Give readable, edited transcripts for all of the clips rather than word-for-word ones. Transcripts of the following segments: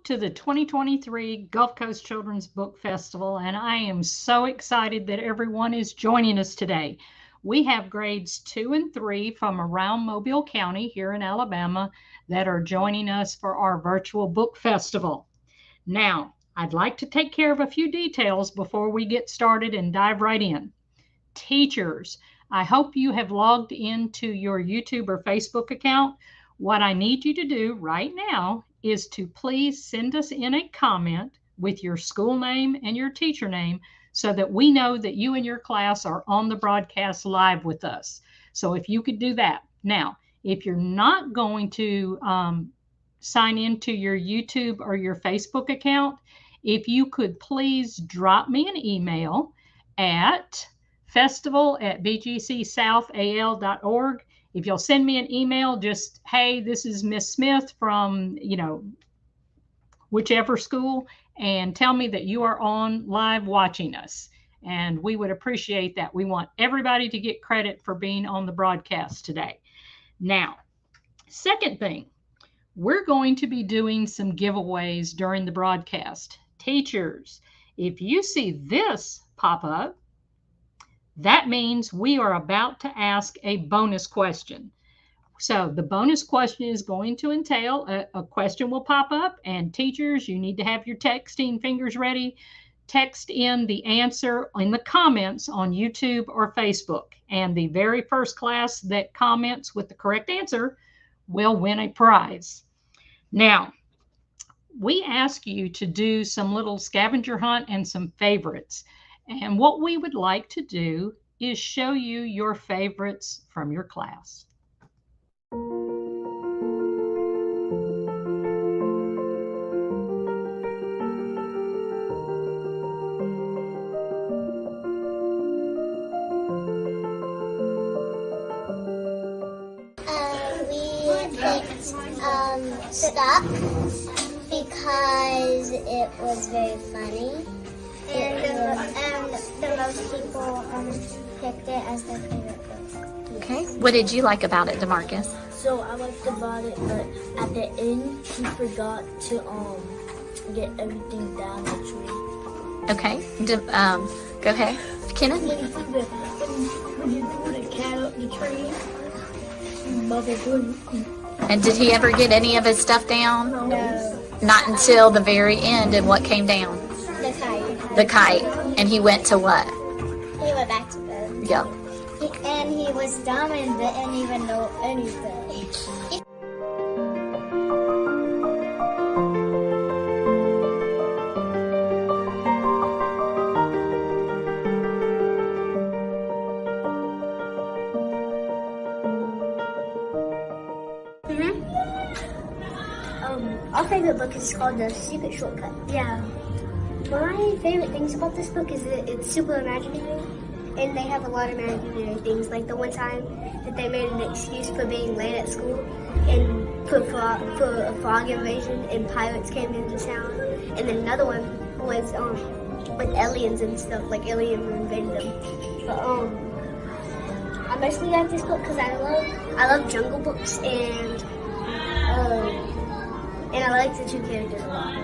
to the 2023 Gulf Coast Children's Book Festival, and I am so excited that everyone is joining us today. We have grades 2 and 3 from around Mobile County here in Alabama that are joining us for our virtual book festival. Now, I'd like to take care of a few details before we get started and dive right in. Teachers, I hope you have logged into your YouTube or Facebook account. What I need you to do right now is to please send us in a comment with your school name and your teacher name so that we know that you and your class are on the broadcast live with us. So if you could do that. Now, if you're not going to sign into your YouTube or your Facebook account, if you could please drop me an email at festival@bgcsouthl.org. If you'll send me an email, just, hey, this is Miss Smith from, whichever school, and tell me that you are on live watching us. And we would appreciate that. We want everybody to get credit for being on the broadcast today. Now, second thing, we're going to be doing some giveaways during the broadcast. Teachers, if you see this pop up, that means we are about to ask a bonus question. So the bonus question is going to entail a question will pop up, and teachers, you need to have your texting fingers ready. Text in the answer in the comments on YouTube or Facebook, and the very first class that comments with the correct answer will win a prize. Now, we ask you to do some little scavenger hunt and some favorites. And what we would like to do is show you your favorites from your class. We picked Stuck because it was very funny. And the most people picked it as their favorite book. Okay. What did you like about it, DeMarcus? So I liked about it, but at the end, he forgot to get everything down the tree. Okay. Go ahead, Kenneth. When you threw the cat up the tree, And did he ever get any of his stuff down? No. Not until the very end. And what came down? The kite. The kite. And he went to what? He went back to bed. Yeah. And he was dumb and didn't even know anything. Our favorite book is called The Secret Shortcut. Yeah. One of my favorite things about this book is that it's super imaginary, and they have a lot of imaginary things. Like the one time that they made an excuse for being late at school and for a frog invasion, and pirates came into town. And then another one was with aliens and stuff, like aliens invaded them. But I mostly like this book because I love Jungle Books, and I like the two characters a lot.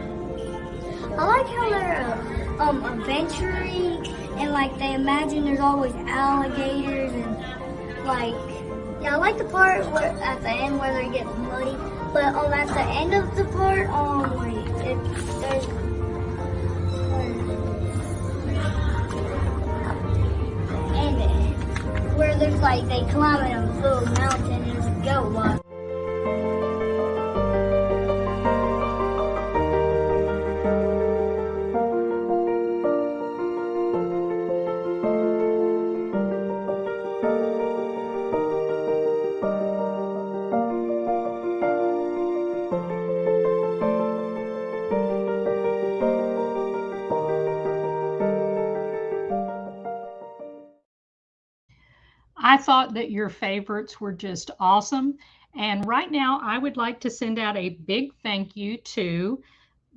I like how they're adventuring, and like they imagine there's always alligators, and I like the part where at the end where they get muddy. But at the end of the part, there's where there's they climb a little mountain and go. I thought that your favorites were just awesome. And right now, I would like to send out a big thank you to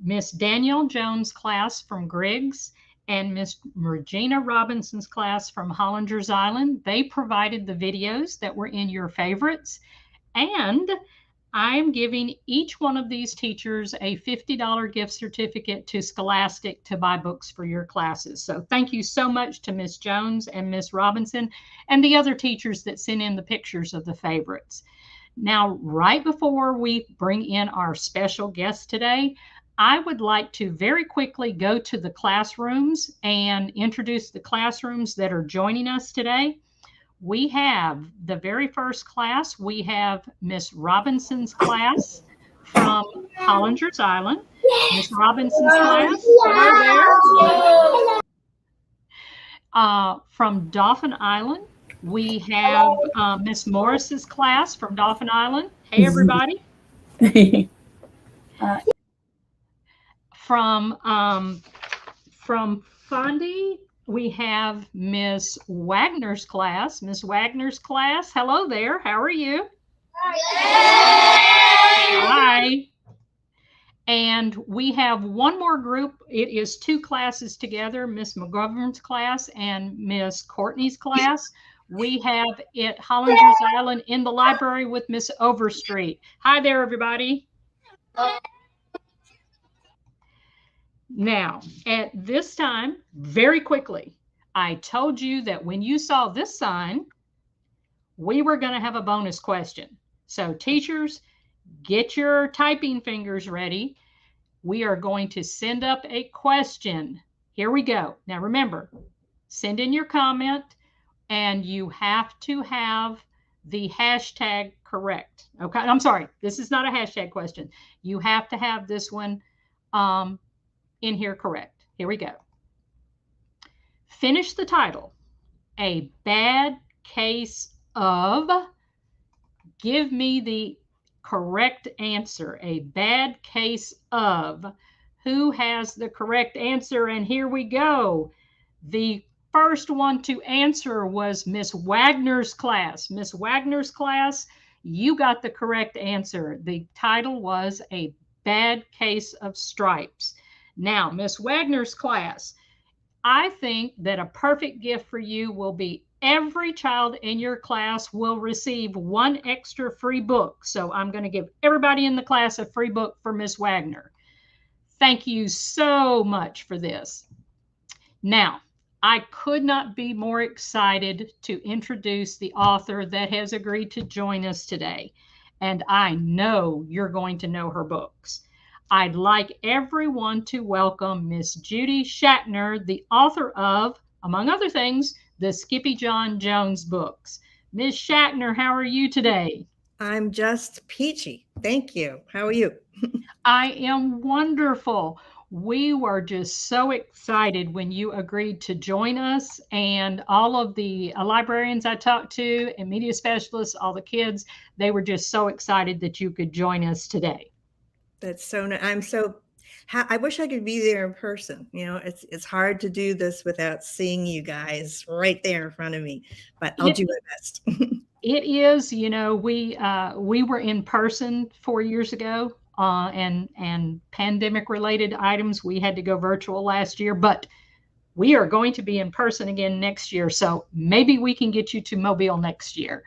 Miss Danielle Jones' class from Griggs and Miss Regina Robinson's class from Hollinger's Island. They provided the videos that were in your favorites. And I'm giving each one of these teachers a $50 gift certificate to Scholastic to buy books for your classes. So thank you so much to Miss Jones and Miss Robinson and the other teachers that sent in the pictures of the favorites. Now, right before we bring in our special guest today, I would like to very quickly go to the classrooms and introduce the classrooms that are joining us today. We have the very first class, we have Miss Robinson's class from Hollinger's Island. Miss Robinson's class, hello there. From Dauphin Island, we have Miss Morris's class from Dauphin Island. Hey, everybody. From Fondy, we have Miss Wagner's class. Miss Wagner's class, hello there. How are you? Hi. And we have one more group. It is two classes together, Miss McGovern's class and Miss Courtney's class. We have at Hollinger's Island in the library with Miss Overstreet. Hi there, everybody. Now, at this time, very quickly, I told you that when you saw this sign, we were going to have a bonus question. So teachers, get your typing fingers ready. We are going to send up a question. Here we go. Now remember, send in your comment and you have to have the hashtag correct. Okay, I'm sorry, this is not a hashtag question. You have to have this one in here correct. Here we go. Finish the title. A bad case of. Give me the correct answer. A bad case of. Who has the correct answer? And here we go. The first one to answer was Miss Wagner's class. Miss Wagner's class, you got the correct answer. The title was A Bad Case of Stripes. Now, Miss Wagner's class, I think that a perfect gift for you will be every child in your class will receive one extra free book. So I'm going to give everybody in the class a free book for Miss Wagner. Thank you so much for this. Now, I could not be more excited to introduce the author that has agreed to join us today. And I know you're going to know her books. I'd like everyone to welcome Miss Judy Shatner, the author of, among other things, the Skippy John Jones books. Miss Shatner, how are you today? I'm just peachy. Thank you. How are you? I am wonderful. We were just so excited when you agreed to join us, and all of the librarians I talked to and media specialists, all the kids, they were just so excited that you could join us today. That's so nice. I wish I could be there in person. You know, it's hard to do this without seeing you guys right there in front of me, but I'll do my best. It is, you know, we were in person 4 years ago, and pandemic related items, we had to go virtual last year, but we are going to be in person again next year. So maybe we can get you to Mobile next year,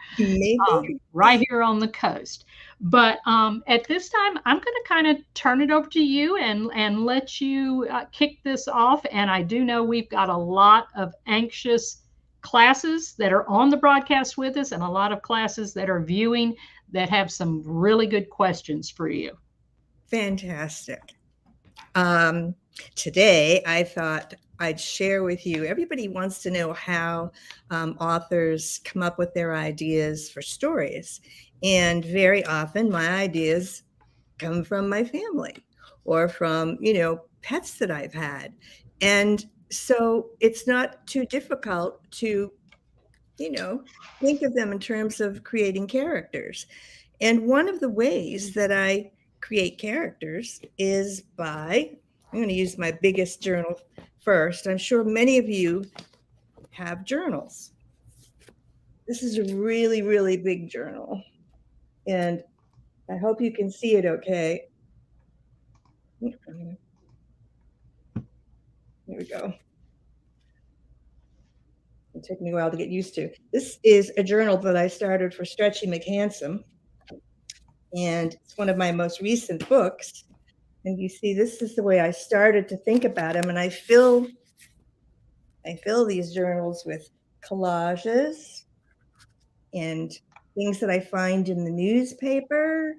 right here on the coast. But at this time, I'm going to kind of turn it over to you and let you kick this off. And I do know we've got a lot of anxious classes that are on the broadcast with us and a lot of classes that are viewing that have some really good questions for you. Fantastic. Today, I thought I'd share with you. Everybody wants to know how authors come up with their ideas for stories. And very often my ideas come from my family or from, pets that I've had. And so it's not too difficult to, think of them in terms of creating characters. And one of the ways that I create characters is by, I'm going to use my biggest journal first. I'm sure many of you have journals. This is a really, really big journal. And I hope you can see it okay. Here we go. It took me a while to get used to. This is a journal that I started for Stretchy McHandsome. And it's one of my most recent books. And you see, this is the way I started to think about them. And I fill these journals with collages and things that I find in the newspaper,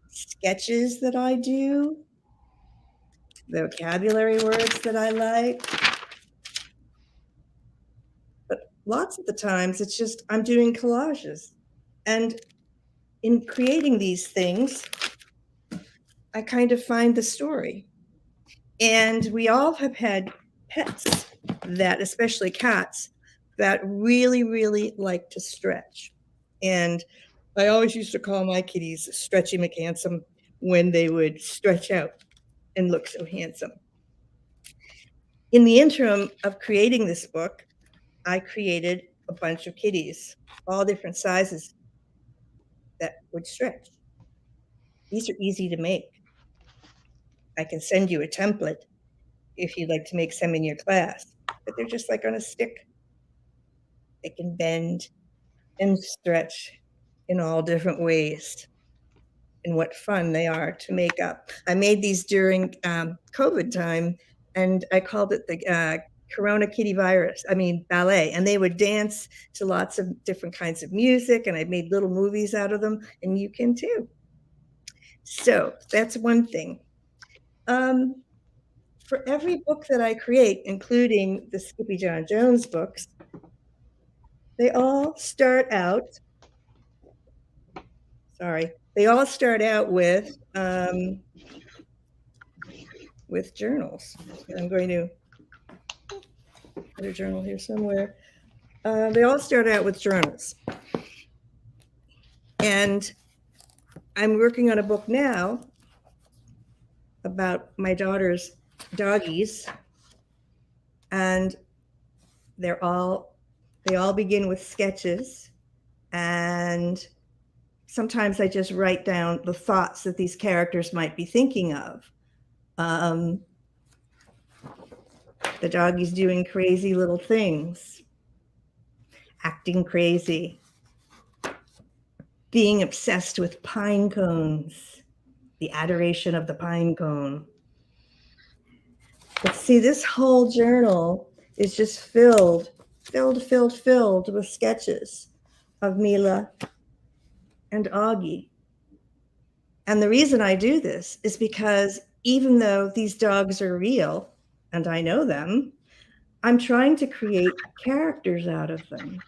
sketches that I do, vocabulary words that I like. But lots of the times it's just I'm doing collages. And in creating these things, I kind of find the story. And we all have had pets that, especially cats, that really, really like to stretch. And I always used to call my kitties Stretchy McHandsome when they would stretch out and look so handsome. In the interim of creating this book, I created a bunch of kitties, all different sizes that would stretch. These are easy to make. I can send you a template if you'd like to make some in your class, but they're just like on a stick. They can bend and stretch in all different ways. And what fun they are to make up. I made these during COVID time, and I called it the Corona Kitty Ballet. And they would dance to lots of different kinds of music, and I made little movies out of them, and you can too. So that's one thing. For every book that I create, including the Skippy John Jones books, they all start out with journals. I'm going to put a journal here somewhere. They all start out with journals. And I'm working on a book now about my daughter's doggies. And they all begin with sketches. And sometimes I just write down the thoughts that these characters might be thinking of. The doggie's doing crazy little things, acting crazy, being obsessed with pine cones, the adoration of the pine cone. But see, this whole journal is just filled with sketches of Mila and Augie. And the reason I do this is because even though these dogs are real, and I know them, I'm trying to create characters out of them.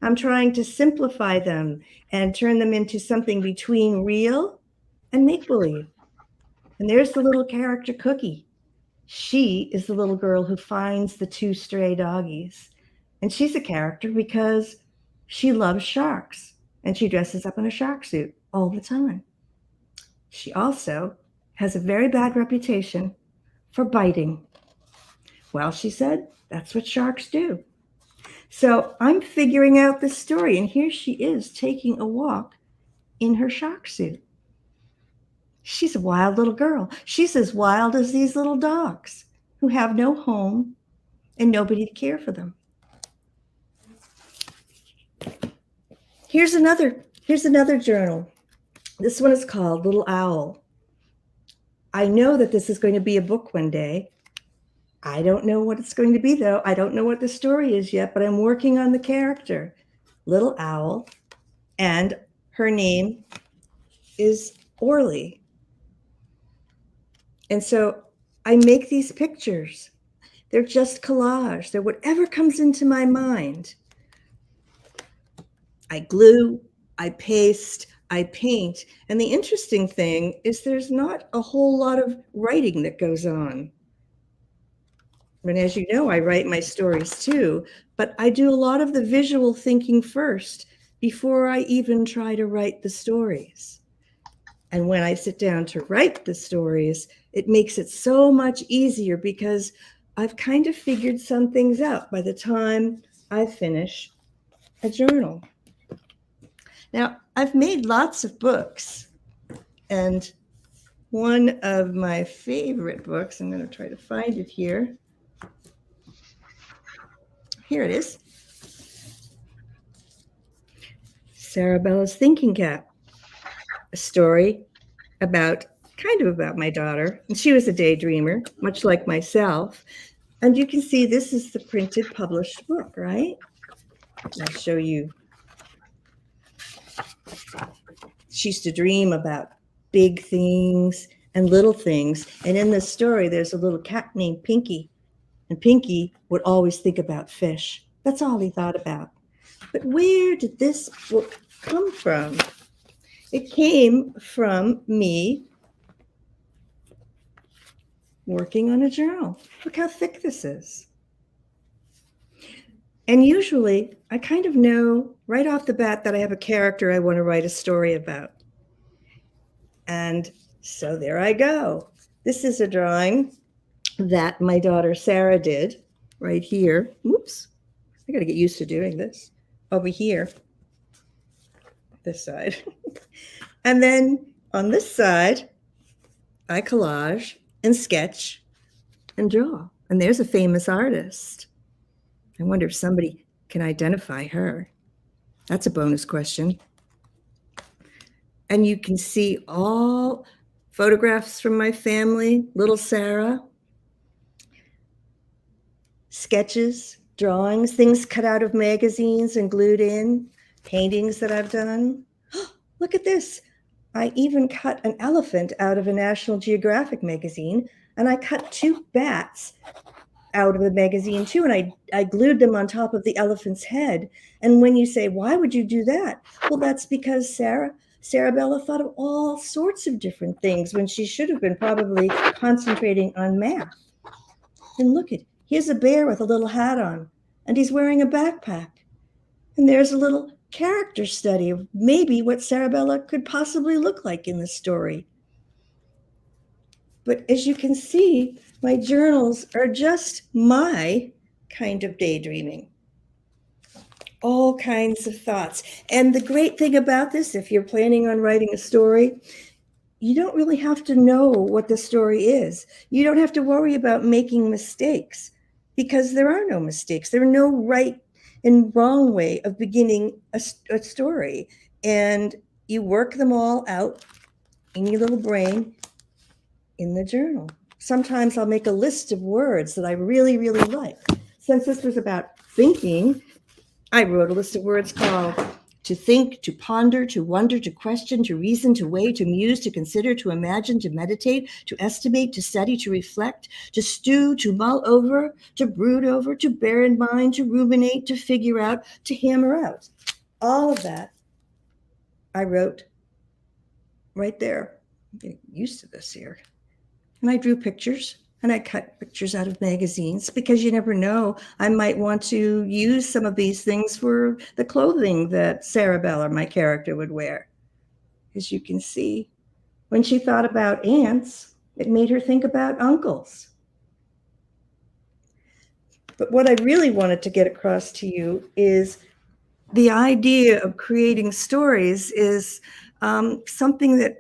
I'm trying to simplify them and turn them into something between real and make-believe. And there's the little character Cookie. She is the little girl who finds the two stray doggies. And she's a character because she loves sharks and she dresses up in a shark suit all the time. She also has a very bad reputation for biting. Well, she said, that's what sharks do. So I'm figuring out this story, and here she is taking a walk in her shark suit. She's a wild little girl. She's as wild as these little dogs who have no home and nobody to care for them. Here's another journal. This one is called Little Owl. I know that this is going to be a book one day. I don't know what it's going to be, though. I don't know what the story is yet, but I'm working on the character, Little Owl, and her name is Orly. And so I make these pictures. They're just collage. They're whatever comes into my mind. I glue, I paste, I paint. And the interesting thing is there's not a whole lot of writing that goes on. And as you know, I write my stories too, but I do a lot of the visual thinking first before I even try to write the stories. And when I sit down to write the stories, it makes it so much easier because I've kind of figured some things out by the time I finish a journal. Now, I've made lots of books, and one of my favorite books, I'm going to try to find it here. Here it is. Sarabella's Thinking Cap. a story about my daughter. And she was a daydreamer, much like myself. And you can see this is the printed published book, right? I'll show you. She used to dream about big things and little things. And in this story, there's a little cat named Pinky. And Pinky would always think about fish. That's all he thought about. But where did this book come from? It came from me working on a journal. Look how thick this is. And usually I kind of know right off the bat that I have a character I want to write a story about. And so there I go. This is a drawing that my daughter Sarah did right here. Oops, I got to get used to doing this. Over here, this side. And then on this side, I collage and sketch and draw. And there's a famous artist. I wonder if somebody can identify her. That's a bonus question. And you can see all photographs from my family, little Sarah, sketches, drawings, things cut out of magazines and glued in, paintings that I've done. Look at this. I even cut an elephant out of a National Geographic magazine, and I cut 2 bats out of the magazine too, and I glued them on top of the elephant's head. And when you say, why would you do that? Well, that's because Sarabella thought of all sorts of different things when she should have been probably concentrating on math. And look, here's a bear with a little hat on, and he's wearing a backpack. And there's a little character study of maybe what Sarabella could possibly look like in the story. But as you can see, my journals are just my kind of daydreaming. All kinds of thoughts. And the great thing about this, if you're planning on writing a story, you don't really have to know what the story is. You don't have to worry about making mistakes because there are no mistakes. There are no right and wrong way of beginning a story. And you work them all out in your little brain in the journal. Sometimes I'll make a list of words that I really, really like. Since this was about thinking, I wrote a list of words called to think, to ponder, to wonder, to question, to reason, to weigh, to muse, to consider, to imagine, to meditate, to estimate, to study, to reflect, to stew, to mull over, to brood over, to bear in mind, to ruminate, to figure out, to hammer out. All of that I wrote right there. I'm getting used to this here. And I drew pictures. And I cut pictures out of magazines because you never know. I might want to use some of these things for the clothing that Sarabella, my character, would wear. As you can see, when she thought about aunts, it made her think about uncles. But what I really wanted to get across to you is the idea of creating stories is something that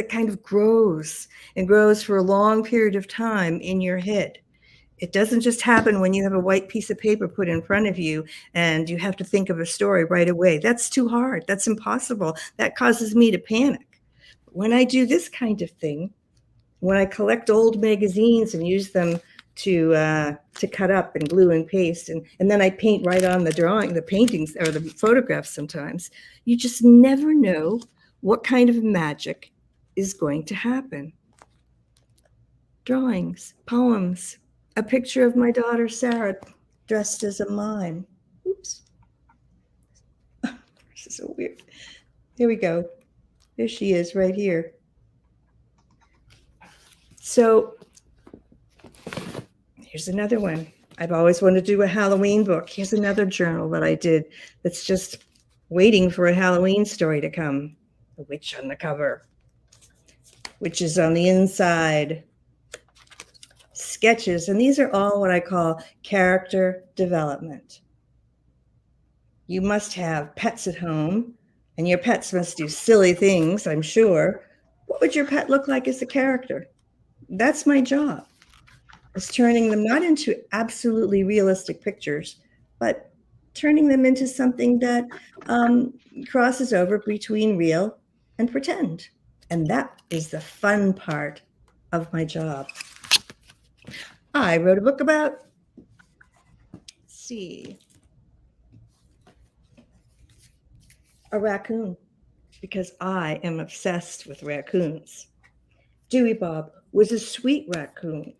kind of grows and grows for a long period of time in your head. It doesn't just happen when you have a white piece of paper put in front of you and you have to think of a story right away. That's too hard. That's impossible. That causes me to panic. When I do this kind of thing, when I collect old magazines and use them to cut up and glue and paste, and then I paint right on the drawing, the paintings or the photographs sometimes, you just never know what kind of magic is going to happen. Drawings, poems, a picture of my daughter Sarah dressed as a mime. Oops. This is so weird. Here we go. There she is right here. So here's another one. I've always wanted to do a Halloween book. Here's another journal that I did that's just waiting for a Halloween story to come. The witch on the cover. Which is on the inside. Sketches, and these are all what I call character development. You must have pets at home, and your pets must do silly things, I'm sure. What would your pet look like as a character? That's my job, is turning them not into absolutely realistic pictures, but turning them into something that crosses over between real and pretend. And that is the fun part of my job. I wrote a book about, let's see, a raccoon, because I am obsessed with raccoons. Dewey Bob was a sweet raccoon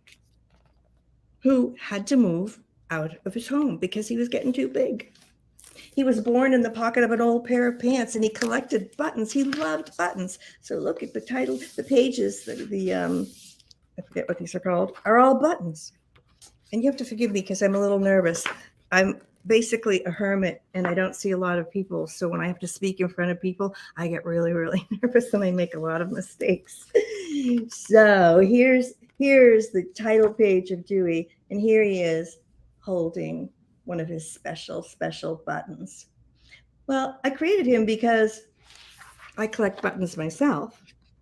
who had to move out of his home because he was getting too big. He was born in the pocket of an old pair of pants, and he collected buttons. He loved buttons. So look at the title, the pages, I forget what these are called, are all buttons. And you have to forgive me because I'm a little nervous. I'm basically a hermit and I don't see a lot of people. So when I have to speak in front of people, I get really, really nervous and I make a lot of mistakes. So here's the title page of Dewey. And here he is holding one of his special buttons. Well, I created him because I collect buttons myself.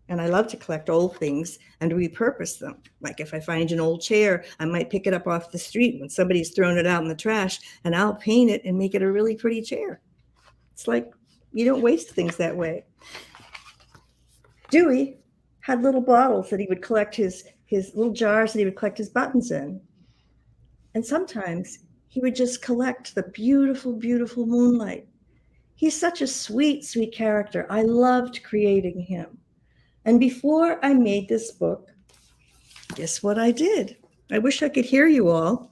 And I love to collect old things and repurpose them. Like if I find an old chair, I might pick it up off the street when somebody's thrown it out in the trash, and I'll paint it and make it a really pretty chair. It's like you don't waste things that way. Dewey had little bottles that he would collect his little jars that he would collect his buttons in. And sometimes he would just collect the beautiful, beautiful moonlight. He's such a sweet, sweet character. I loved creating him. And before I made this book, guess what I did? I wish I could hear you all.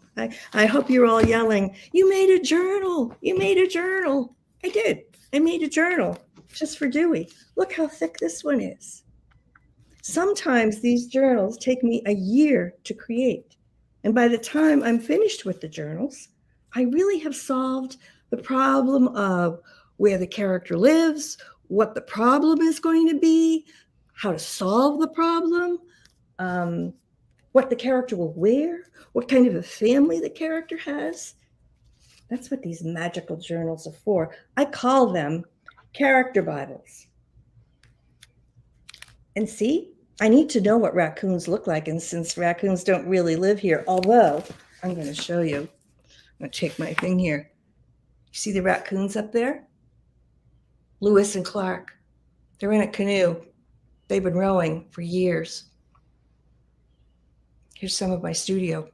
I hope you're all yelling, you made a journal. You made a journal. I did. I made a journal just for Dewey. Look how thick this one is. Sometimes these journals take me a year to create. And by the time I'm finished with the journals, I really have solved the problem of where the character lives, what the problem is going to be, how to solve the problem, what the character will wear, what kind of a family the character has. That's what these magical journals are for. I call them character Bibles. And see, I need to know what raccoons look like. And since raccoons don't really live here, although I'm going to show you, I'm going to take my thing here. You see the raccoons up there? Lewis and Clark. They're in a canoe. They've been rowing for years. Here's some of my studio.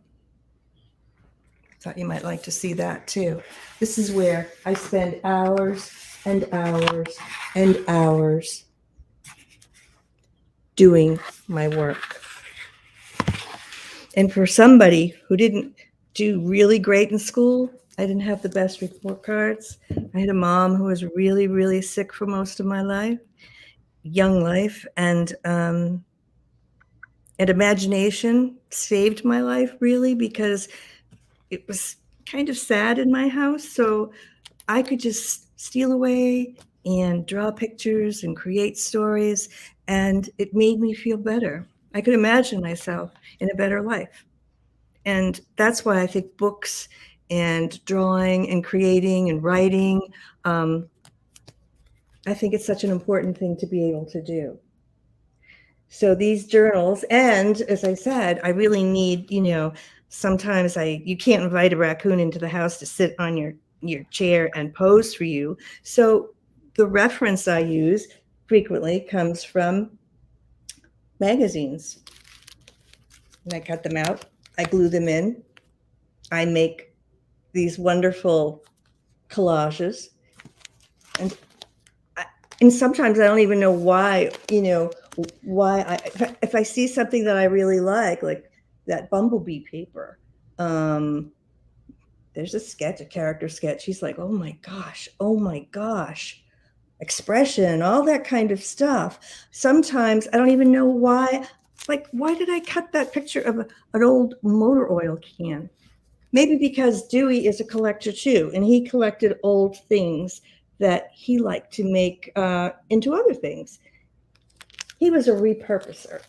Thought you might like to see that too. This is where I spend hours and hours and hours doing my work. And for somebody who didn't do really great in school, I didn't have the best report cards. I had a mom who was really, really sick for most of my life. Young life, and imagination saved my life really, because it was kind of sad in my house. So I could just steal away and draw pictures and create stories, and it made me feel better. I could imagine myself in a better life. And that's why I think books and drawing and creating and writing, I think it's such an important thing to be able to do. So these journals, and as I said, I really need, sometimes you can't invite a raccoon into the house to sit on your chair and pose for you. So the reference I use frequently comes from magazines. And I cut them out, I glue them in, I make these wonderful collages. And sometimes I don't even know why, if I see something that I really like that bumblebee paper, there's a character sketch. He's like, oh my gosh, expression, all that kind of stuff. Sometimes I don't even know why, why did I cut that picture of an old motor oil can? Maybe because Dewey is a collector too, and he collected old things that he liked to make into other things. He was a repurposer.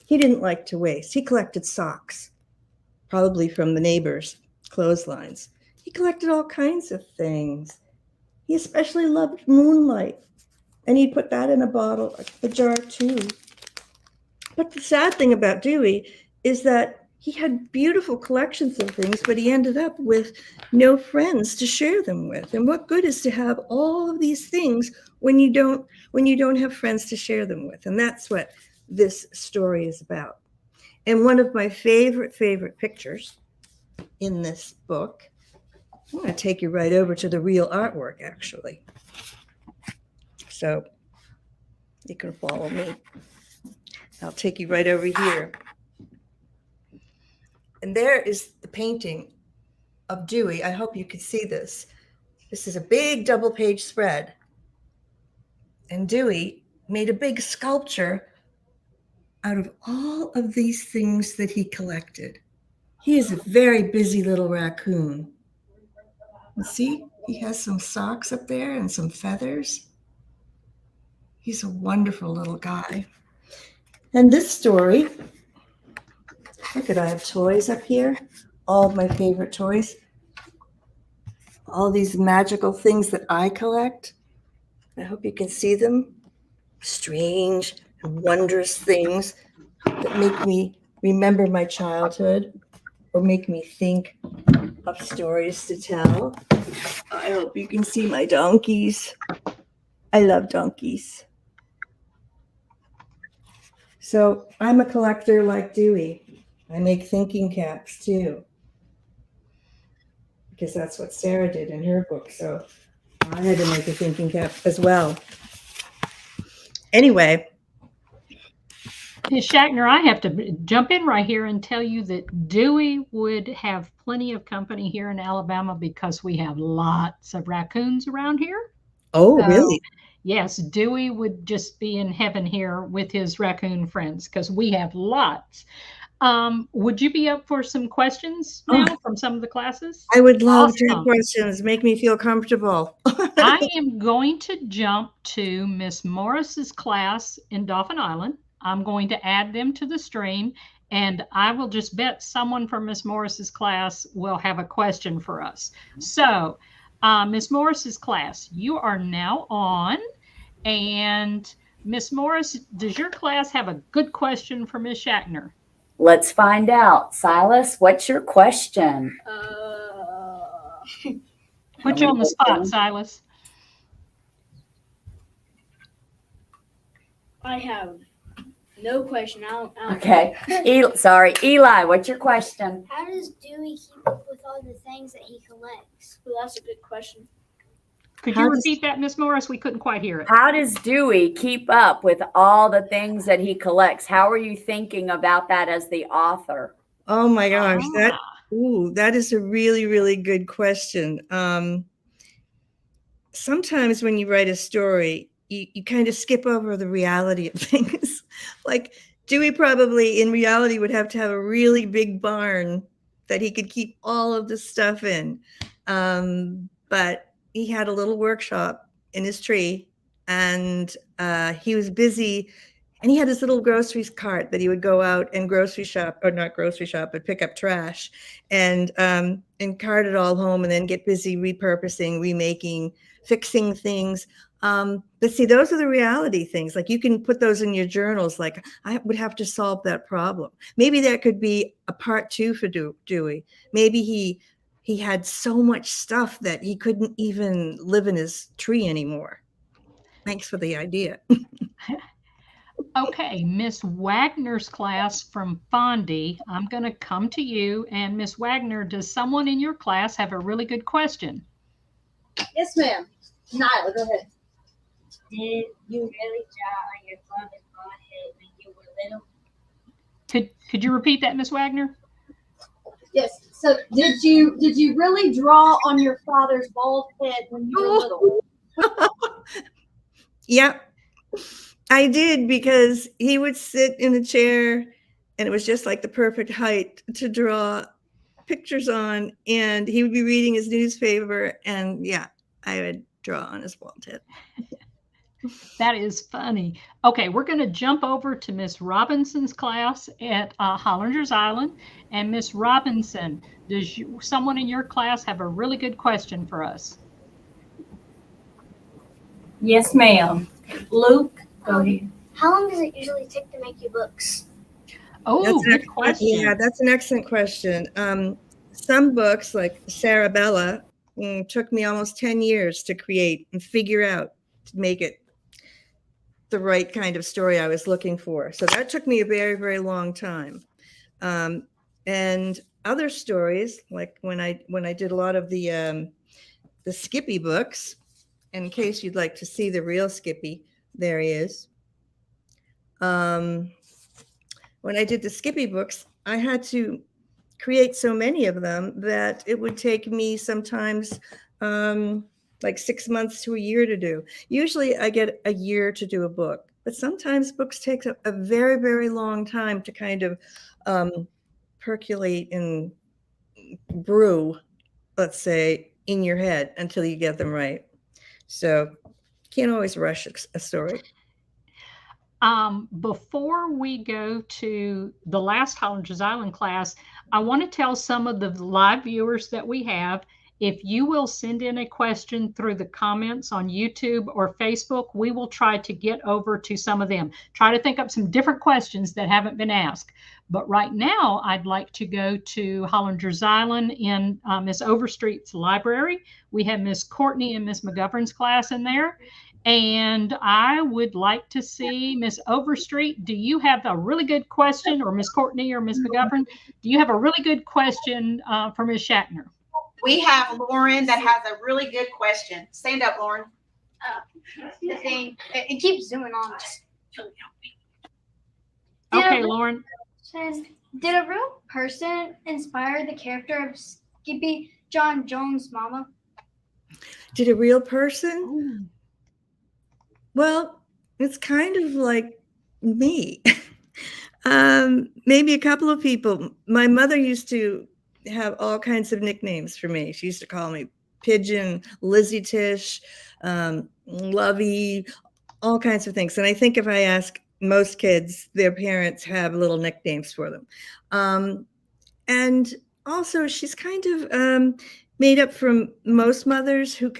He didn't like to waste. He collected socks, probably from the neighbors' clotheslines. He collected all kinds of things. He especially loved moonlight, and he put that in a jar too. But the sad thing about Dewey is that he had beautiful collections of things, but he ended up with no friends to share them with. And what good is to have all of these things when you don't have friends to share them with? And that's what this story is about. And one of my favorite pictures in this book, I'm going to take you right over to the real artwork, actually. So you can follow me. I'll take you right over here. And there is the painting of Dewey. I hope you can see this. This is a big double-page spread. And Dewey made a big sculpture out of all of these things that he collected. He is a very busy little raccoon. And see, he has some socks up there and some feathers. He's a wonderful little guy. And this story, look at, I have toys up here, all of my favorite toys, all these magical things that I collect. I hope you can see them. Strange and wondrous things that make me remember my childhood or make me think of stories to tell. I hope you can see my donkeys. I love donkeys. So I'm a collector like Dewey. I make thinking caps too, because that's what Sarah did in her book. So I had to make a thinking cap as well. Anyway. Ms. Shackner, I have to jump in right here and tell you that Dewey would have plenty of company here in Alabama because we have lots of raccoons around here. Oh, really? Yes, Dewey would just be in heaven here with his raccoon friends because we have lots. Would you be up for some questions now from some of the classes? I would love to have questions. Make me feel comfortable. I am going to jump to Miss Morris's class in Dauphin Island. I'm going to add them to the stream, and I will just bet someone from Miss Morris's class will have a question for us. So, Miss Morris's class, you are now on, and Miss Morris, does your class have a good question for Miss Shackner? Let's find out. Silas, what's your question? Put you on the spot, Silas. I have no question. I don't Okay. Eli, what's your question? How does Dewey keep up with all the things that he collects? Well, that's a good question. Could you repeat that, Miss Morris? We couldn't quite hear it. How does Dewey keep up with all the things that he collects? How are you thinking about that as the author? Oh my gosh, that is a really, really good question. Sometimes when you write a story, you kind of skip over the reality of things. Like Dewey probably in reality would have to have a really big barn that he could keep all of this stuff in. But he had a little workshop in his tree, and he was busy, and he had his little groceries cart that he would go out and but pick up trash and cart it all home and then get busy repurposing, remaking, fixing things. But see, those are the reality things. Like you can put those in your journals. Like I would have to solve that problem. Maybe that could be a part 2 for Dewey. Maybe he had so much stuff that he couldn't even live in his tree anymore. Thanks for the idea. Okay, Miss Wagner's class from Fondy, I'm going to come to you. And Miss Wagner, does someone in your class have a really good question? Yes, ma'am. Nyla, go ahead. Did you really draw on your father's bald head when you were little? Could you repeat that, Miss Wagner? Yes. So did you really draw on your father's bald head when you were little? Yep, I did, because he would sit in a chair and it was just like the perfect height to draw pictures on, and he would be reading his newspaper, and yeah, I would draw on his bald head. That is funny. Okay, we're going to jump over to Miss Robinson's class at Hollinger's Island. And Miss Robinson, does someone in your class have a really good question for us? Yes, ma'am. Luke, go ahead. How long does it usually take to make your books? Oh, good Yeah, question. that's an excellent question. Some books, like Sarabella, took me almost 10 years to create and figure out to make it the right kind of story I was looking for. So that took me a very, very long time. And other stories, like when I did a lot of the Skippy books, in case you'd like to see the real Skippy, there he is. When I did the Skippy books, I had to create so many of them that it would take me sometimes like 6 months to a year to do. Usually I get a year to do a book, but sometimes books take a very, very long time to kind of percolate and brew, let's say, in your head until you get them right. So can't always rush a story. Before we go to the last Hollinger's Island class, I want to tell some of the live viewers that we have, if you will send in a question through the comments on YouTube or Facebook, we will try to get over to some of them. Try to think up some different questions that haven't been asked. But right now, I'd like to go to Hollinger's Island in Miss Overstreet's library. We have Miss Courtney and Miss McGovern's class in there. And I would like to see Miss Overstreet. Do you have a really good question, or Miss Courtney or Miss McGovern? Do you have a really good question for Miss Shatner? We have Lauren that has a really good question. Stand up, Lauren. The thing, it keeps zooming on. Okay, Lauren. Says, did a real person inspire the character of Skippy John Jones' mama? Did a real person? Well, it's kind of like me. Maybe a couple of people. My mother used to have all kinds of nicknames for me. She used to call me Pigeon, Lizzie Tish, Lovey, all kinds of things. And I think if I ask most kids, their parents have little nicknames for them. And also, she's kind of made up from most mothers who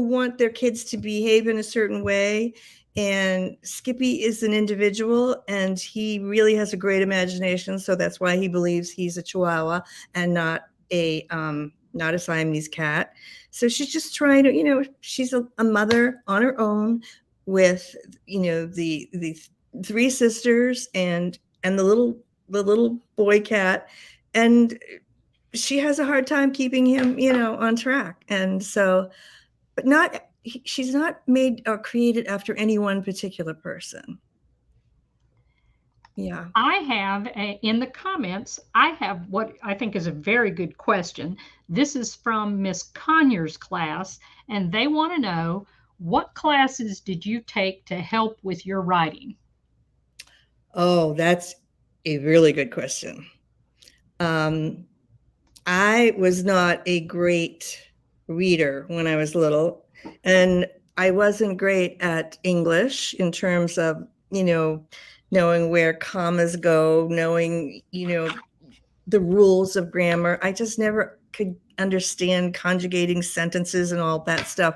want their kids to behave in a certain way. And Skippy is an individual, and he really has a great imagination. So that's why he believes he's a Chihuahua and not a Siamese cat. So she's just trying to, she's a mother on her own with, the three sisters and the little boy cat, and she has a hard time keeping him, on track. And so, but she's not made or created after any one particular person. Yeah. I have in the comments, I have what I think is a very good question. This is from Miss Conyers' class, and they want to know, what classes did you take to help with your writing? Oh, that's a really good question. I was not a great reader when I was little, and I wasn't great at English in terms of, knowing where commas go, knowing, the rules of grammar. I just never could understand conjugating sentences and all that stuff.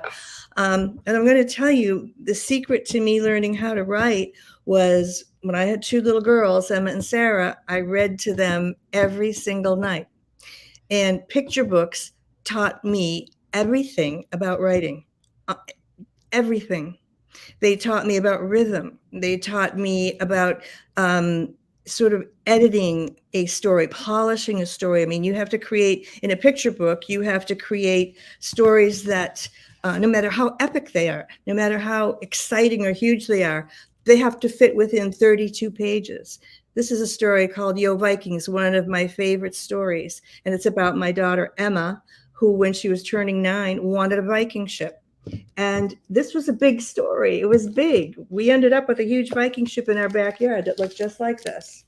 And I'm going to tell you, the secret to me learning how to write was when I had two little girls, Emma and Sarah, I read to them every single night. And picture books taught me everything about writing, everything. They taught me about rhythm. They taught me about sort of editing a story, polishing a story. I mean, you have to create, in a picture book, you have to create stories that, no matter how epic they are, no matter how exciting or huge they are, they have to fit within 32 pages. This is a story called Yo Vikings, one of my favorite stories. And it's about my daughter, Emma, who, when she was turning 9, wanted a Viking ship. And this was a big story. It was big. We ended up with a huge Viking ship in our backyard that looked just like this.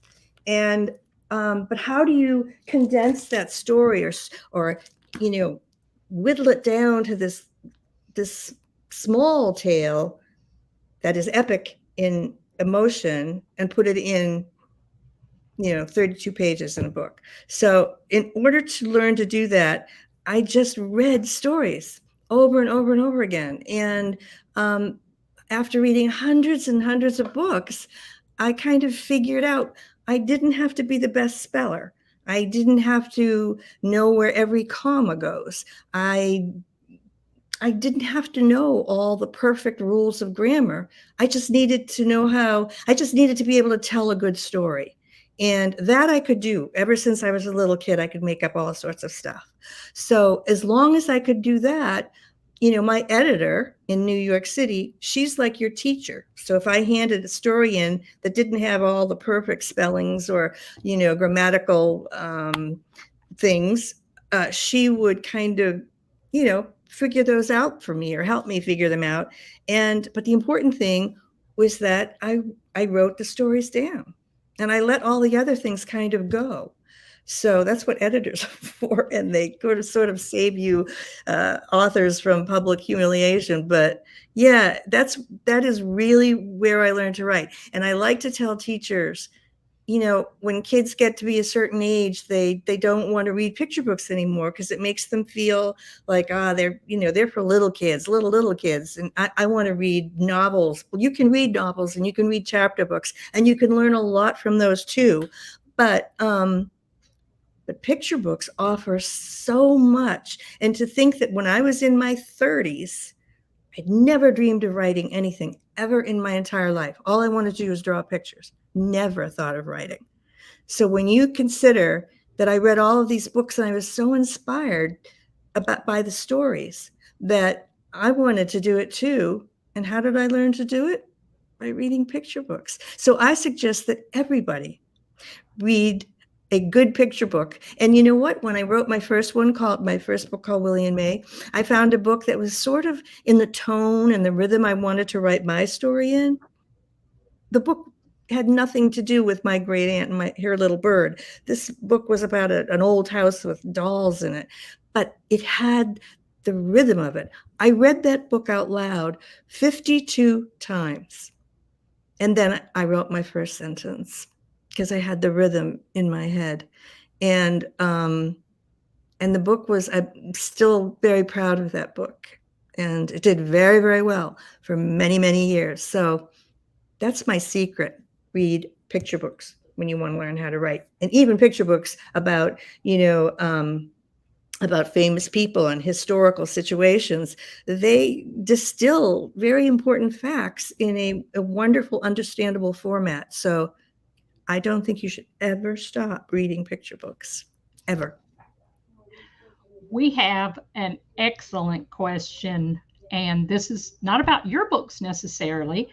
And, but how do you condense that story or whittle it down to this small tale that is epic in emotion and put it in 32 pages in a book? So in order to learn to do that, I just read stories over and over and over again. And after reading hundreds and hundreds of books, I kind of figured out I didn't have to be the best speller. I didn't have to know where every comma goes. I didn't have to know all the perfect rules of grammar. I just needed to know I just needed to be able to tell a good story. And that I could do. Ever since I was a little kid, I could make up all sorts of stuff. So as long as I could do that, my editor in New York City, she's like your teacher. So if I handed a story in that didn't have all the perfect spellings or, grammatical things, she would kind of, figure those out for me or help me figure them out. But the important thing was that I wrote the stories down and I let all the other things kind of go. So that's what editors are for, and they sort of save you authors from public humiliation. But yeah, that is really where I learned to write. And I like to tell teachers, when kids get to be a certain age, they don't want to read picture books anymore because it makes them feel like, they're for little kids, little kids. And I want to read novels. Well, you can read novels and you can read chapter books and you can learn a lot from those too. But picture books offer so much. And to think that when I was in my 30s, I'd never dreamed of writing anything ever in my entire life. All I wanted to do was draw pictures. Never thought of writing. So when you consider that I read all of these books and I was so inspired by the stories that I wanted to do it too. And how did I learn to do it? By reading picture books. So I suggest that everybody read a good picture book. And you know what? When I wrote my first book called Willie and May, I found a book that was sort of in the tone and the rhythm I wanted to write my story in. The book had nothing to do with my great aunt and her little bird. This book was about an old house with dolls in it, but it had the rhythm of it. I read that book out loud 52 times. And then I wrote my first sentence, because I had the rhythm in my head. And the book I'm still very proud of that book. And it did very, very well for many, many years. So that's my secret. Read picture books when you want to learn how to write. And even picture books about, about famous people and historical situations. They distill very important facts in a wonderful, understandable format. So I don't think you should ever stop reading picture books, ever. We have an excellent question, and this is not about your books necessarily,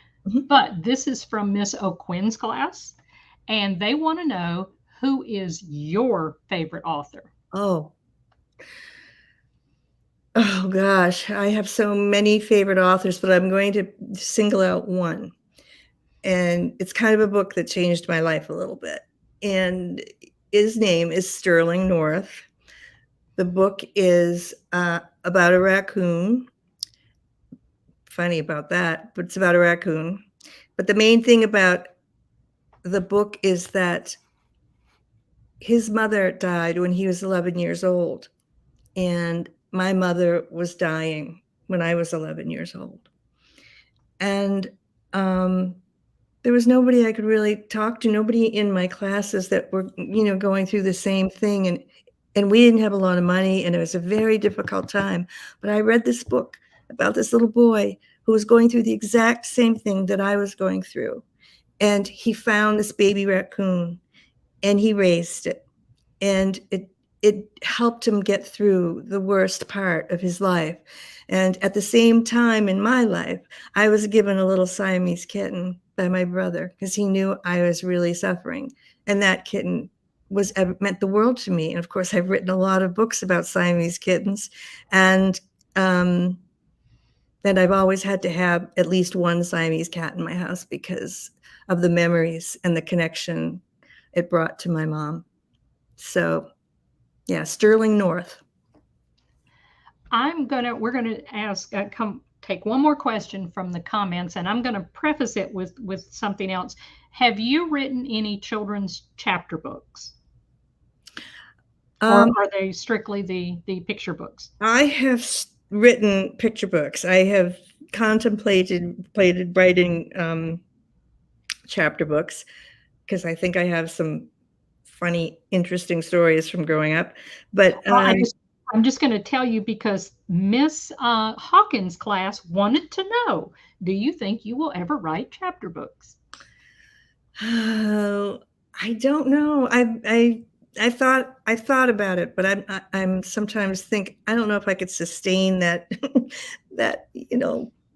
but this is from Miss O'Quinn's class, and they want to know, who is your favorite author? Oh gosh, I have so many favorite authors, but I'm going to single out one. And it's kind of a book that changed my life a little bit. And his name is Sterling North. The book is about a raccoon. Funny about that, but it's about a raccoon. But the main thing about the book is that his mother died when he was 11 years old. And my mother was dying when I was 11 years old. And there was nobody I could really talk to, nobody in my classes that were, going through the same thing. And we didn't have a lot of money, and it was a very difficult time. But I read this book about this little boy who was going through the exact same thing that I was going through. And he found this baby raccoon and he raised it. And it helped him get through the worst part of his life. And at the same time in my life, I was given a little Siamese kitten by my brother because he knew I was really suffering. And that kitten meant the world to me. And of course, I've written a lot of books about Siamese kittens. And I've always had to have at least one Siamese cat in my house because of the memories and the connection it brought to my mom. So yeah, Sterling North. We're gonna ask, take one more question from the comments, and I'm gonna preface it with something else. Have you written any children's chapter books? Or are they strictly the picture books? I have written picture books. I have contemplated writing chapter books. because I think I have some funny, interesting stories from growing up. But I'm just going to tell you because Miss Hawkins' class wanted to know, do you think you will ever write chapter books? I don't know. I thought about it, but I'm sometimes think I don't know if I could sustain that. That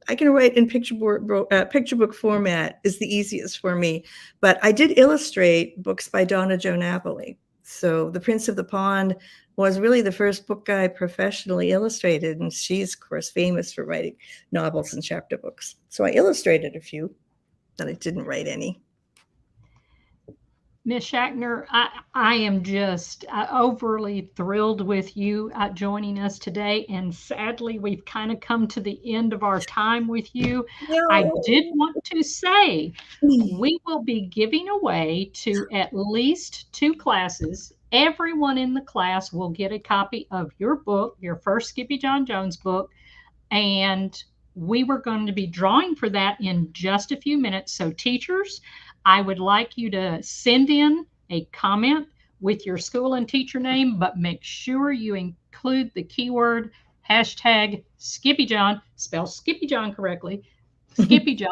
I can write in picture book format is the easiest for me. But I did illustrate books by Donna Jo Napoli. So The Prince of the Pond was really the first book I professionally illustrated, and she's of course famous for writing novels and chapter books. So I illustrated a few, but I didn't write any. Ms. Schachtner, I am just overly thrilled with you joining us today. And sadly, we've kind of come to the end of our time with you. No. I did want to say we will be giving away to at least 2 classes. Everyone in the class will get a copy of your book, your first Skippy John Jones book. And we were going to be drawing for that in just a few minutes. So teachers, I would like you to send in a comment with your school and teacher name, but make sure you include the keyword hashtag Skippy John, spell Skippy John correctly, Skippy John.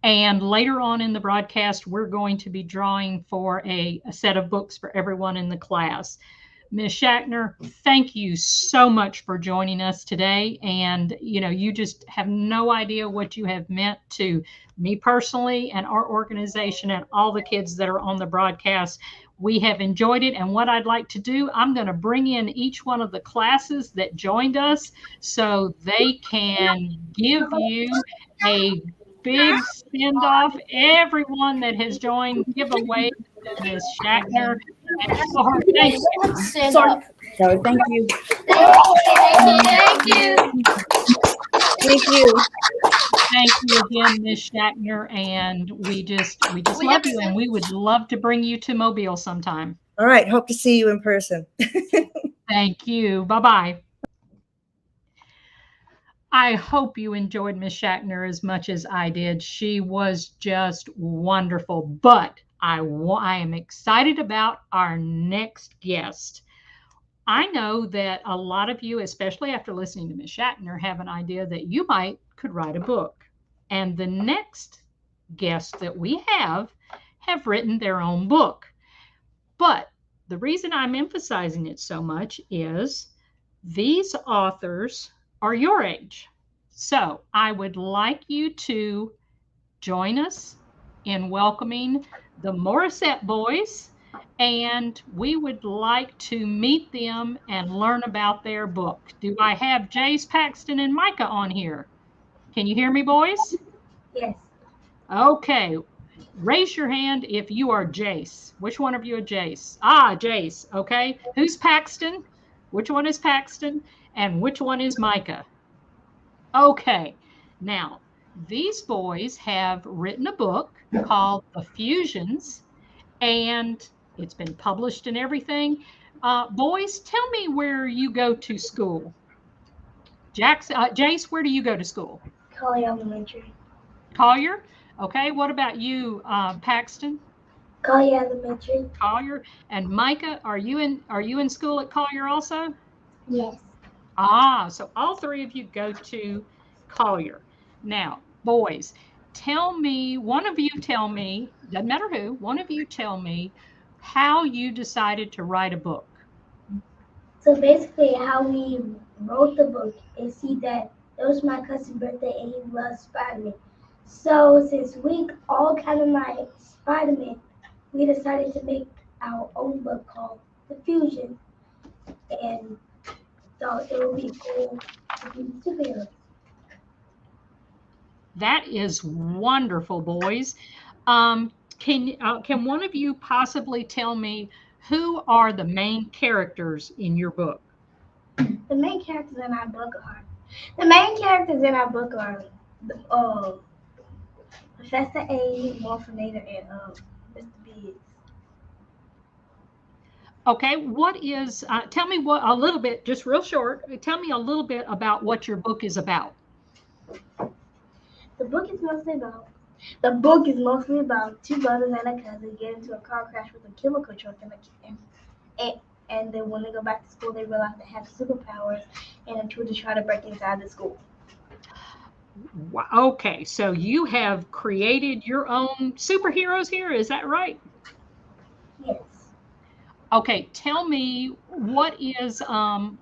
And later on in the broadcast, we're going to be drawing for a set of books for everyone in the class. Ms. Schachtner, thank you so much for joining us today. And, you just have no idea what you have meant to me personally and our organization and all the kids that are on the broadcast. We have enjoyed it. And what I'd like to do, I'm going to bring in each one of the classes that joined us so they can give you a big send off. Everyone that has joined, give away to Ms. Schachtner. Thank you. So thank you. Thank you. Thank you. Thank you again, Ms. Schachtner. And we just love you, and we would love to bring you to Mobile sometime. All right. Hope to see you in person. Thank you. Bye-bye. I hope you enjoyed Ms. Schachtner as much as I did. She was just wonderful. But I am excited about our next guest. I know that a lot of you, especially after listening to Ms. Schachtner, have an idea that you could write a book. And the next guests that we have written their own book. But the reason I'm emphasizing it so much is these authors are your age. So I would like you to join us in welcoming the Morissette boys, and we would like to meet them and learn about their book. Do I have Jace, Paxton, and Micah on here? Can you hear me, boys? Yes. Okay. Raise your hand if you are Jace. Which one of you are Jace? Ah, Jace. Okay. Who's Paxton? Which one is Paxton? And which one is Micah? Okay. Now, these boys have written a book called The Fusions, and it's been published and everything. Boys, tell me where you go to school. Jace, where do you go to school? Collier Elementary. Collier? Okay. What about you, Paxton? Collier Elementary. Collier. And Micah, are you in school at Collier also? Yes. Ah, so all 3 of you go to Collier. Now, boys, one of you tell me, doesn't matter who, one of you tell me how you decided to write a book. So basically how we wrote the book is that it was my cousin's birthday and he loves Spider-Man. So since we all kind of like Spider-Man, we decided to make our own book called The Fusion. And so it would be cool to be superheroes. That is wonderful, boys. Can one of you possibly tell me who are the main characters in your book? The main characters in our book are Professor A, Morphinator, and Mr. Biggs. Okay, tell me a little bit, just real short, tell me a little bit about what your book is about. The book is mostly about The book is mostly about two brothers and a cousin get into a car crash with a chemical truck and then when they go back to school, they realize they have superpowers and are told to try to break inside the school. Wow. Okay, so you have created your own superheroes here, is that right? Yes. Okay, tell me what is some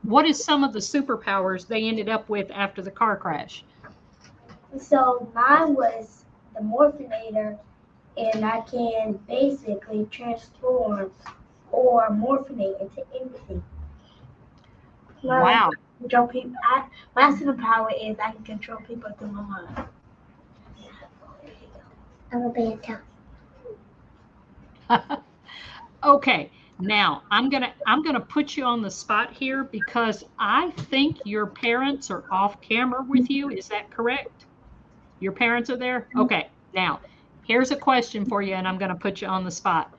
of the superpowers they ended up with after the car crash? So mine was the Morphinator, and I can basically transform or morphinate into anything. Wow. Control people. My superpower is I can control people through my mind. I will be a tough. Okay, now I'm gonna put you on the spot here because I think your parents are off camera with you. Is that correct? Your parents are there? Okay, now here's a question for you, and I'm gonna put you on the spot.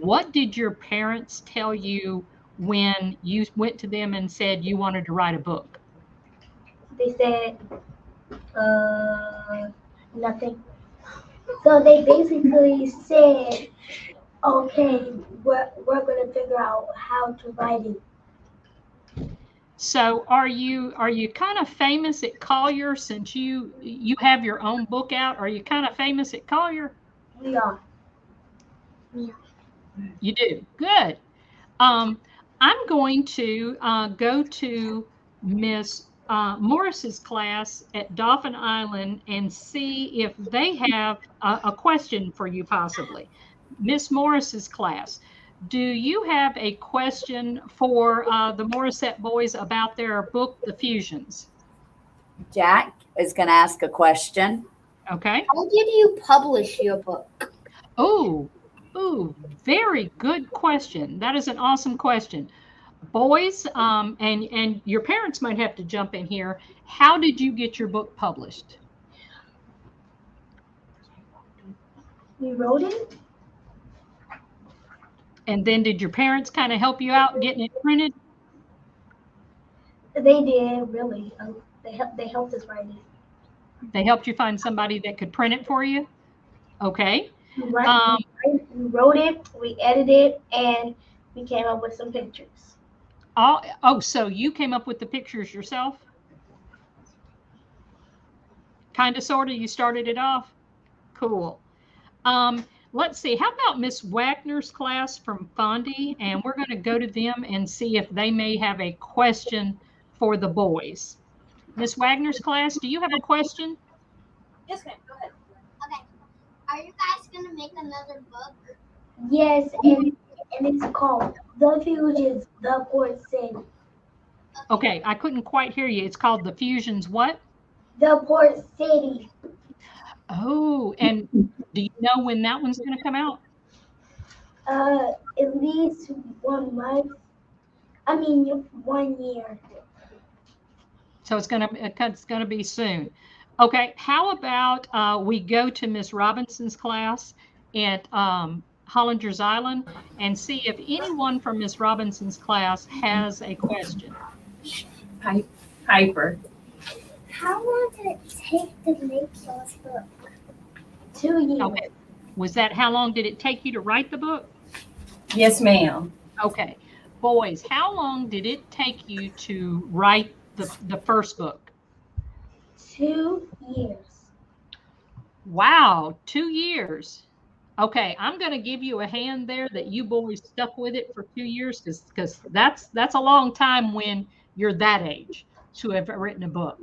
What did your parents tell you when you went to them and said you wanted to write a book? They said, nothing. So they basically said, okay, we're going to figure out how to write it. So are you kind of famous at Collier since you have your own book out? Are you kind of famous at Collier? We are. You do. Good. I'm going to go to Miss Morris's class at Dauphin Island and see if they have a question for you possibly. Miss Morris's class, do you have a question for the Morissette boys about their book, The Fusions? Jack is going to ask a question. Okay. How did you publish your book? Oh, very good question. That is an awesome question. Boys, and your parents might have to jump in here. How did you get your book published? We wrote it. And then did your parents kind of help you out getting it printed? They did, really. They helped us write it. They helped you find somebody that could print it for you? Okay. We wrote it, we edited it, and we came up with some pictures. Oh, so you came up with the pictures yourself? Kind of, sort of, you started it off? Cool. Let's see, how about Miss Wagner's class from Fondy? And we're going to go to them and see if they may have a question for the boys. Miss Wagner's class, do you have a question? Yes, ma'am. Go ahead. Okay. Are you guys going to make another book? Yes, and it's called The Fusions, The Port City. Okay, I couldn't quite hear you. It's called The Fusions what? The Port City. Oh, and do you know when that one's going to come out? At least 1 month. 1 year. So it's gonna be soon. Okay, how about we go to Miss Robinson's class at Hollinger's Island and see if anyone from Miss Robinson's class has a question. Piper. How long did it take to make this book? 2 years. Okay. Was that how long did it take you to write the book? Yes, ma'am. Okay. Boys, how long did it take you to write the first book? 2 years. Wow, 2 years. Okay, I'm going to give you a hand there that you boys stuck with it for 2 years because that's a long time when you're that age to have written a book.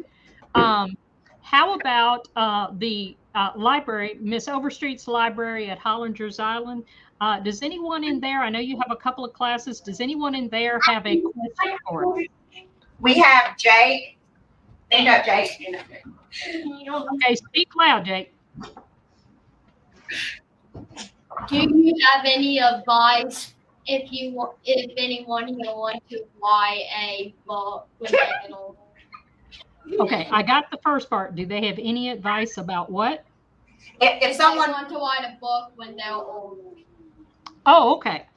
How about the library, Miss Overstreet's library at Hollinger's Island? Does anyone in there, I know you have a couple of classes, does anyone in there have a question for us? We have Jake. Stand up, Jake. Okay, speak loud, Jake. Do you have any advice if anyone here wants to buy a book when they get older? Okay, I got the first part. Do they have any advice about what? If someone wants to write a book when they're older. Oh, okay.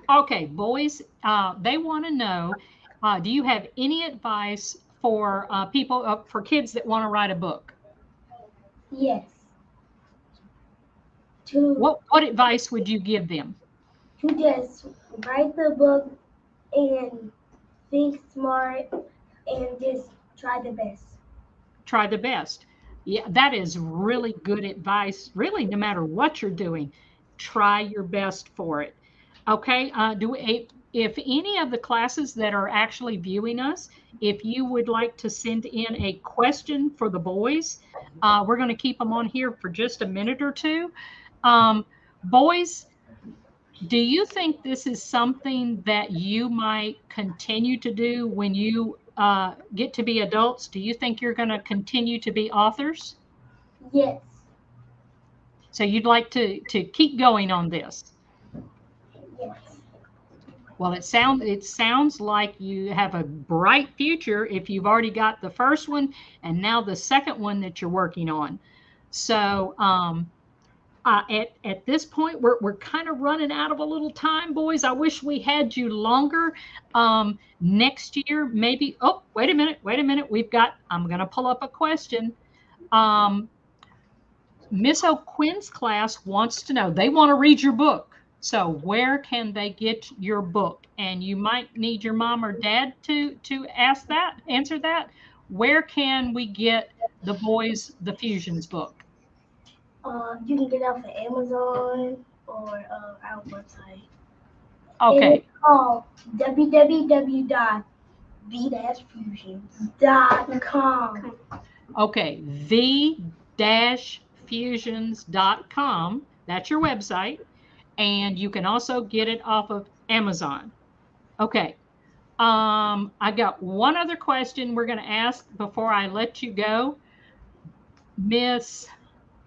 Okay, boys, they want to know, do you have any advice for people, for kids that want to write a book? Yes. To What advice would you give them? to just write the book and think smart and just try the best. Try the best. Yeah, that is really good advice. Really, no matter what you're doing, try your best for it. Okay. If any of the classes that are actually viewing us, if you would like to send in a question for the boys, we're going to keep them on here for just a minute or two. Boys, do you think this is something that you might continue to do when you get to be adults? Do you think you're going to continue to be authors? Yes. So you'd like to keep going on this? Yes. Well, it sounds like you have a bright future if you've already got the first one and now the second one that you're working on. So at this point, we're kind of running out of a little time, boys. I wish we had you longer. Next year, maybe. Oh, wait a minute. I'm going to pull up a question. Miss O'Quinn's class wants to know. They want to read your book. So where can they get your book? And you might need your mom or dad to answer that. Where can we get the boys, the Fusions book? You can get it off of Amazon or our website. Okay. It's called www.v-fusions.com. Okay, the-fusions.com. That's your website. And you can also get it off of Amazon. Okay. I got one other question we're going to ask before I let you go. Miss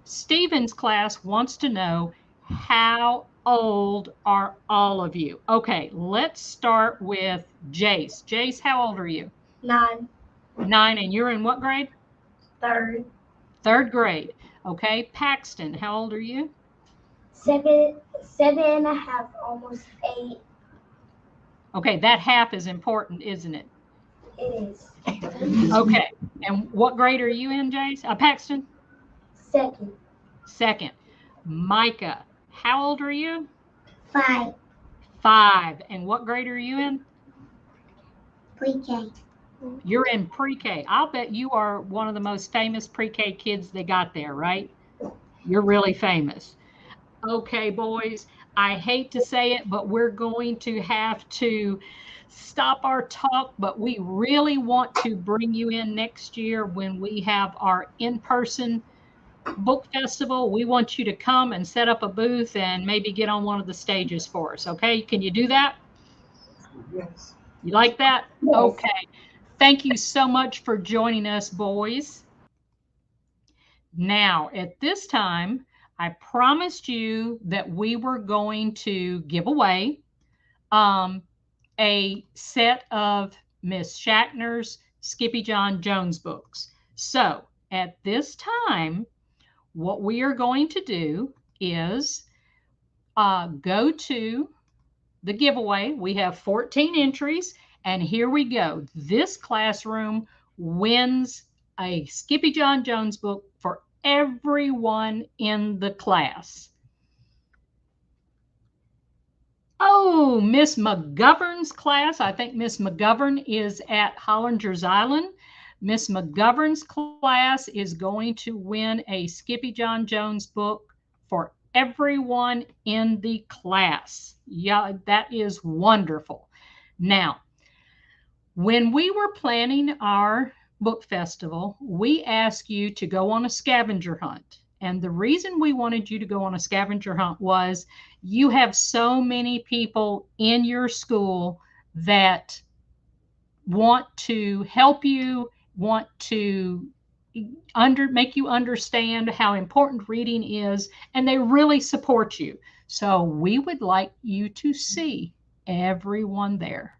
Stevens' class wants to know, how old are all of you? Okay, let's start with Jace. Jace, how old are you? 9. 9, and you're in what grade? 3rd. 3rd grade. Okay, Paxton, how old are you? 7 and a half, almost 8. Okay, that half is important, isn't it? It is. Okay, and what grade are you in, Jace? Paxton? 2nd. 2nd. Micah, how old are you? 5. 5. And what grade are you in? Pre-K. You're in pre-K. I'll bet you are one of the most famous pre-K kids they got there, right? You're really famous. Okay, boys, I hate to say it, but we're going to have to stop our talk, but we really want to bring you in next year when we have our in-person book festival. We want you to come and set up a booth and maybe get on one of the stages for us. Okay, can you do that? Yes. You like that? Yes. Okay. Thank you so much for joining us, boys. Now, at this time, I promised you that we were going to give away a set of Miss Shackner's Skippy John Jones books. So at this time, what we are going to do is go to the giveaway. We have 14 entries, and here we go. This classroom wins a Skippy John Jones book for everyone in the class. Oh, Miss McGovern's class. I think Miss McGovern is at Hollinger's Island. Miss McGovern's class is going to win a Skippy John Jones book for everyone in the class. Yeah, that is wonderful. Now, when we were planning our book festival, we asked you to go on a scavenger hunt. And the reason we wanted you to go on a scavenger hunt was you have so many people in your school that want to help you, want to make you understand how important reading is, and they really support you. So we would like you to see everyone there.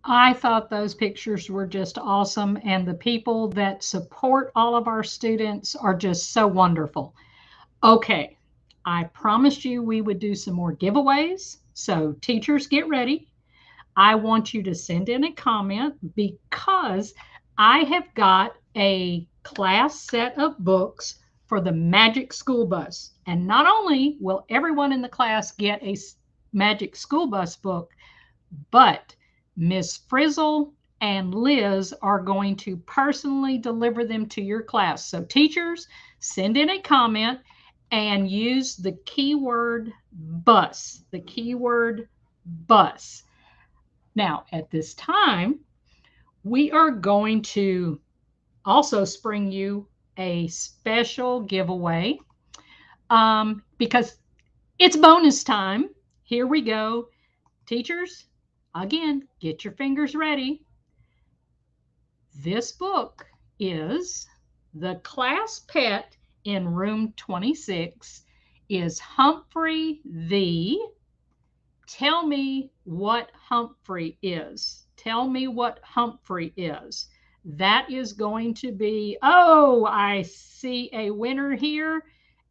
I thought those pictures were just awesome, and the people that support all of our students are just so wonderful. Okay, I promised you we would do some more giveaways, so teachers, get ready. I want you to send in a comment because I have got a class set of books for the Magic School Bus. And not only will everyone in the class get a Magic School Bus book, but Miss Frizzle and Liz are going to personally deliver them to your class. So teachers, send in a comment and use the keyword bus, the keyword bus. Now, at this time, we are going to also spring you a special giveaway because it's bonus time. Here we go. Teachers, again, get your fingers ready. This book is The Class Pet in Room 26 is Humphrey the... Tell me what Humphrey is. Tell me what Humphrey is. That is going to be, oh, I see a winner here,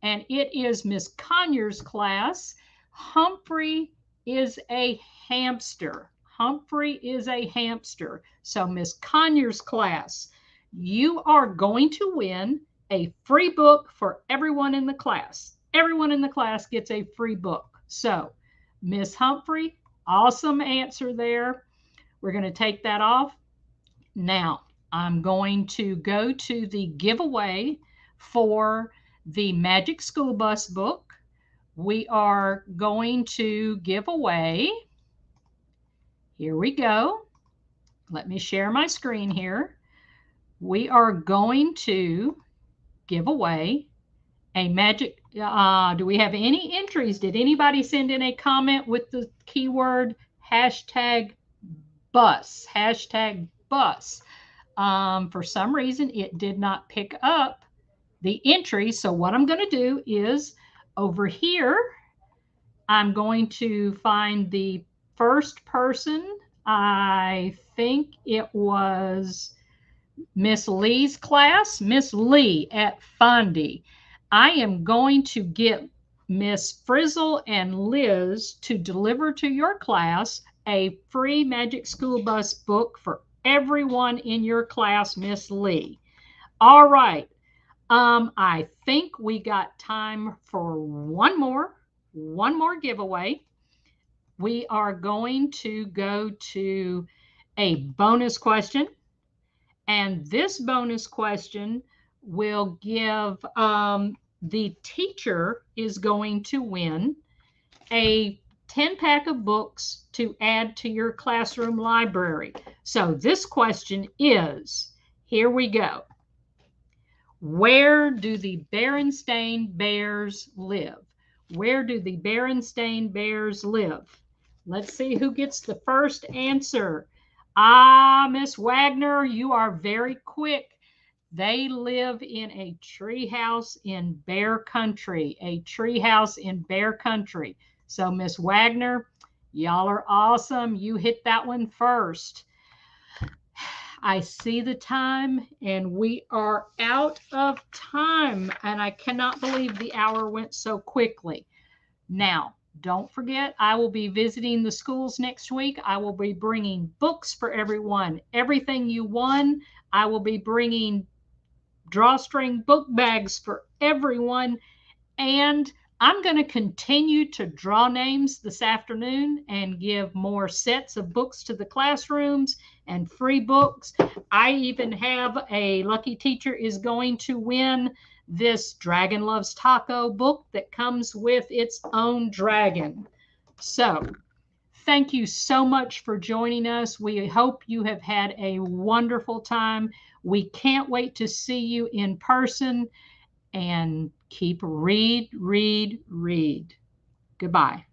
and it is Miss Conyers' class. Humphrey is a hamster. Humphrey is a hamster. So Miss Conyers' class, you are going to win a free book for everyone in the class. Everyone in the class gets a free book. So Miss Humphrey, awesome answer there. We're going to take that off. Now, I'm going to go to the giveaway for the Magic School Bus book. We are going to give away, here we go. Let me share my screen here. We are going to give away a magic, do we have any entries? Did anybody send in a comment with the keyword hashtag bus? Hashtag bus. For some reason, it did not pick up the entry. So what I'm going to do is over here, I'm going to find the first person. I think it was Miss Lee's class, Miss Lee at Fondy. I am going to get Miss Frizzle and Liz to deliver to your class a free Magic School Bus book for everyone in your class, Miss Lee. All right. I think we got time for one more giveaway. We are going to go to a bonus question. And this bonus question will give, the teacher is going to win a 10-pack of books to add to your classroom library. So this question is, here we go. Where do the Berenstain Bears live? Where do the Berenstain Bears live? Let's see who gets the first answer. Miss Wagner, you are very quick. They live in a treehouse in Bear Country, a treehouse in Bear Country. So Miss Wagner, y'all are awesome. You hit that one first. I see the time and we are out of time, and I cannot believe the hour went so quickly. Now, don't forget, I will be visiting the schools next week. I will be bringing books for everyone. Everything you won, I will be bringing drawstring book bags for everyone. And I'm going to continue to draw names this afternoon and give more sets of books to the classrooms and free books. I even have a lucky teacher is going to win this Dragon Loves Taco book that comes with its own dragon. So thank you so much for joining us. We hope you have had a wonderful time. We can't wait to see you in person, and keep read. Goodbye.